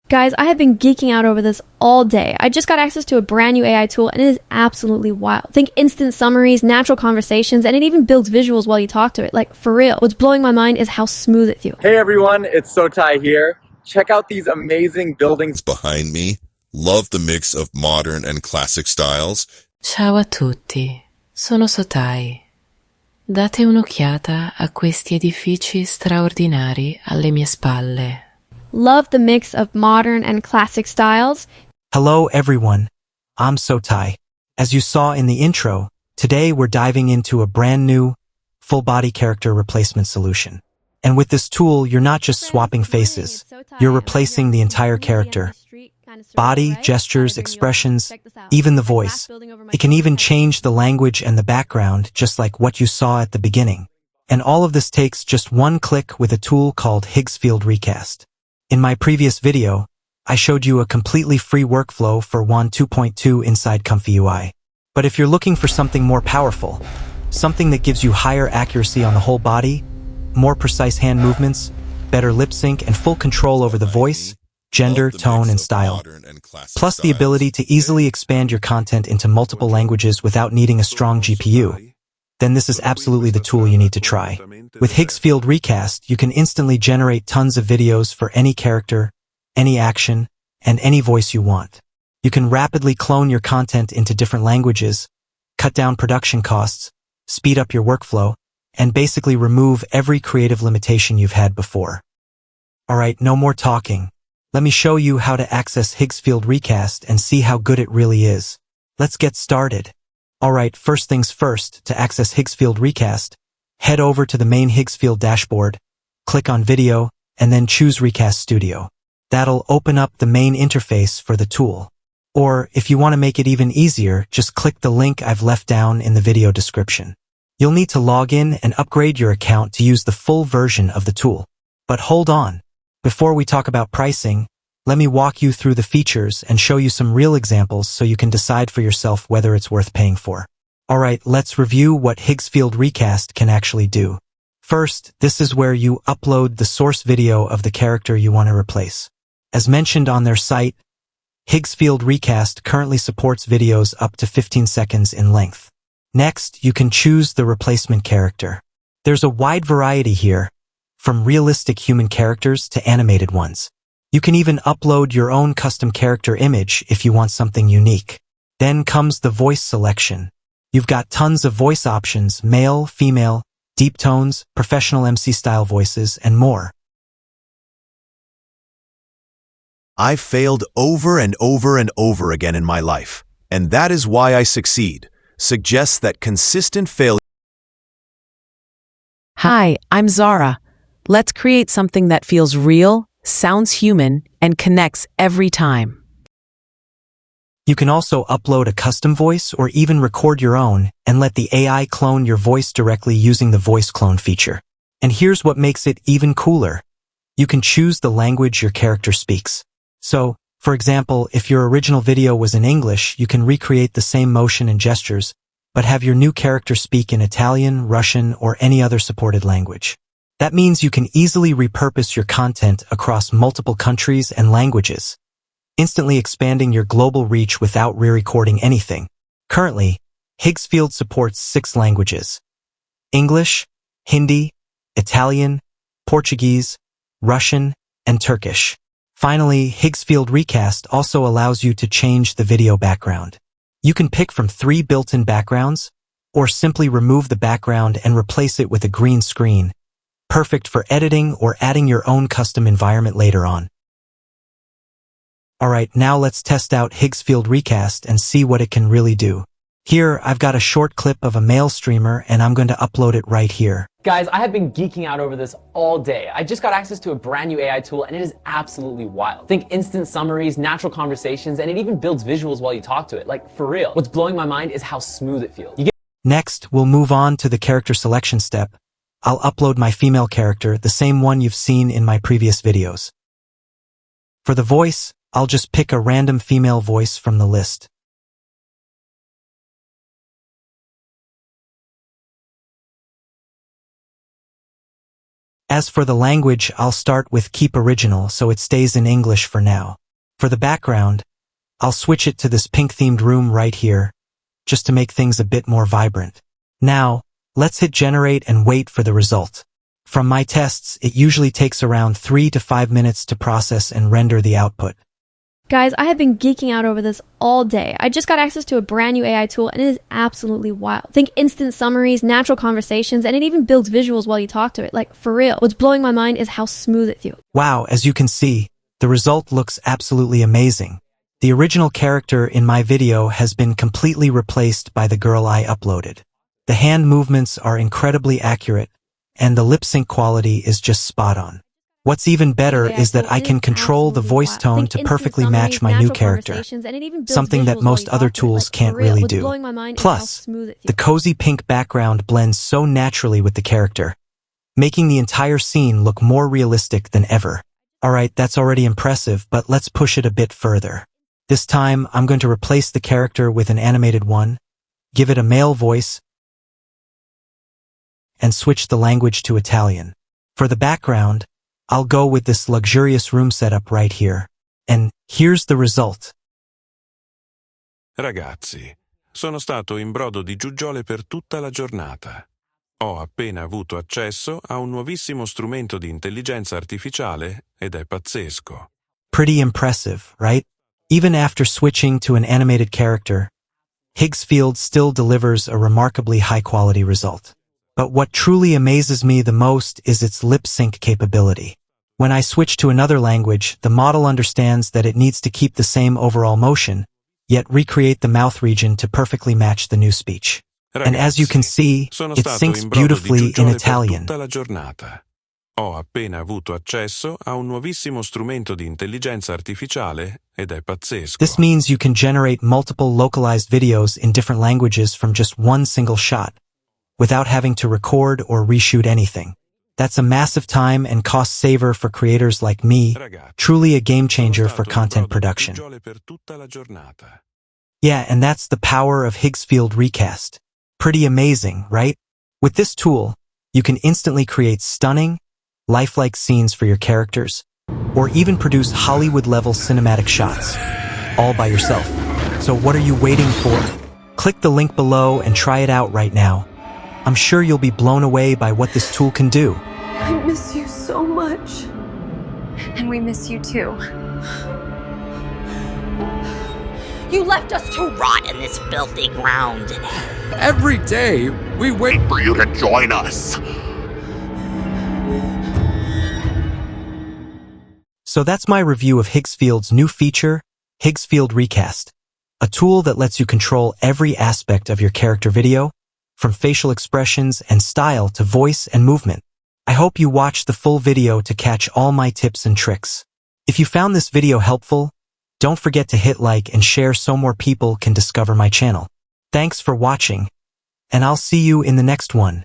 Guys, I have been geeking out over this all day. I just got access to a brand new AI tool and it is absolutely wild. Think instant summaries, natural conversations, and it even builds visuals while you talk to it. Like, for real. What's blowing my mind is how smooth it feels. Hey everyone, it's Sotai here. Check out these amazing buildings behind me. Love the mix of modern and classic styles. Ciao a tutti, sono Sotai. Date un'occhiata a questi edifici straordinari alle mie spalle. Love the mix of modern and classic styles. Hello everyone, I'm Sotai. As you saw in the intro, today we're diving into a brand new, full-body character replacement solution. And with this tool, you're not just swapping faces, you're replacing the entire character. Body, gestures, expressions, even the voice. It can even change the language and the background, just like what you saw at the beginning. And all of this takes just one click with a tool called Higgsfield Recast. In my previous video, I showed you a completely free workflow for WAN 2.2 inside Comfy UI. But if you're looking for something more powerful, something that gives you higher accuracy on the whole body, more precise hand movements, better lip sync, and full control over the voice, gender, tone, and style, plus the ability to easily expand your content into multiple languages without needing a strong GPU, then this is absolutely the tool you need to try. With Higgsfield Recast, you can instantly generate tons of videos for any character, any action, and any voice you want. You can rapidly clone your content into different languages, cut down production costs, speed up your workflow, and basically remove every creative limitation you've had before. Alright, no more talking. Let me show you how to access Higgsfield Recast and see how good it really is. Let's get started. Alright, first things first, to access Higgsfield Recast, head over to the main Higgsfield dashboard, click on Video, and then choose Recast Studio. That'll open up the main interface for the tool. Or, if you want to make it even easier, just click the link I've left down in the video description. You'll need to log in and upgrade your account to use the full version of the tool. But hold on. Before we talk about pricing, let me walk you through the features and show you some real examples so you can decide for yourself whether it's worth paying for. Alright, let's review what Higgsfield Recast can actually do. First, this is where you upload the source video of the character you want to replace. As mentioned on their site, Higgsfield Recast currently supports videos up to 15 seconds in length. Next, you can choose the replacement character. There's a wide variety here, from realistic human characters to animated ones. You can even upload your own custom character image if you want something unique. Then comes the voice selection. You've got tons of voice options, male, female, deep tones, professional MC-style voices, and more. I've failed over and over and over again in my life, and that is why I succeed. Suggests that consistent failure. Hi, I'm Zara. Let's create something that feels real, sounds human, and connects every time. You can also upload a custom voice or even record your own and let the AI clone your voice directly using the voice clone feature. And here's what makes it even cooler. You can choose the language your character speaks. So, for example, if your original video was in English, you can recreate the same motion and gestures, but have your new character speak in Italian, Russian, or any other supported language. That means you can easily repurpose your content across multiple countries and languages, instantly expanding your global reach without re-recording anything. Currently, Higgsfield supports 6 languages: English, Hindi, Italian, Portuguese, Russian, and Turkish. Finally, Higgsfield Recast also allows you to change the video background. You can pick from 3 built-in backgrounds, or simply remove the background and replace it with a green screen, perfect for editing or adding your own custom environment later on. Alright, now let's test out Higgsfield Recast and see what it can really do. Here, I've got a short clip of a male streamer and I'm going to upload it right here. Guys, I have been geeking out over this all day. I just got access to a brand new AI tool and it is absolutely wild. Think instant summaries, natural conversations, and it even builds visuals while you talk to it. Like, for real. What's blowing my mind is how smooth it feels. Next, we'll move on to the character selection step. I'll upload my female character, the same one you've seen in my previous videos. For the voice, I'll just pick a random female voice from the list. As for the language, I'll start with keep original so it stays in English for now. For the background, I'll switch it to this pink-themed room right here, just to make things a bit more vibrant. Now, let's hit generate and wait for the result. From my tests, it usually takes around 3 to 5 minutes to process and render the output. Guys, I have been geeking out over this all day. I just got access to a brand new AI tool and it is absolutely wild. Think instant summaries, natural conversations, and it even builds visuals while you talk to it. Like, for real. What's blowing my mind is how smooth it feels. Wow, as you can see, the result looks absolutely amazing. The original character in my video has been completely replaced by the girl I uploaded. The hand movements are incredibly accurate, and the lip sync quality is just spot on. What's even better is that I can control the voice tone to perfectly match my new character, something that most other tools can't really do. Plus, the cozy pink background blends so naturally with the character, making the entire scene look more realistic than ever. Alright, that's already impressive, but let's push it a bit further. This time, I'm going to replace the character with an animated one, give it a male voice, and switch the language to Italian. For the background, I'll go with this luxurious room setup right here. And here's the result. Ragazzi, sono stato in brodo di giuggiole per tutta la giornata. Ho appena avuto accesso a un nuovissimo strumento di intelligenza artificiale ed è pazzesco. Pretty impressive, right? Even after switching to an animated character, Higgsfield still delivers a remarkably high-quality result. But what truly amazes me the most is its lip sync capability. When I switch to another language, the model understands that it needs to keep the same overall motion, yet recreate the mouth region to perfectly match the new speech. And as you can see, it syncs beautifully in Italian. Ho appena avuto accesso a un nuovissimo strumento di intelligenza artificiale ed è pazzesco. This means you can generate multiple localized videos in different languages from just one single shot, without having to record or reshoot anything. That's a massive time and cost saver for creators like me, truly a game changer for content production. Yeah, and that's the power of Higgsfield Recast. Pretty amazing, right? With this tool, you can instantly create stunning, lifelike scenes for your characters, or even produce Hollywood-level cinematic shots, all by yourself. So what are you waiting for? Click the link below and try it out right now. I'm sure you'll be blown away by what this tool can do. I miss you so much. And we miss you too. You left us to rot in this filthy ground. Every day, we wait for you to join us. So that's my review of Higgsfield's new feature, Higgsfield Recast, a tool that lets you control every aspect of your character video, from facial expressions and style to voice and movement. I hope you watch the full video to catch all my tips and tricks. If you found this video helpful, don't forget to hit like and share so more people can discover my channel. Thanks for watching, and I'll see you in the next one.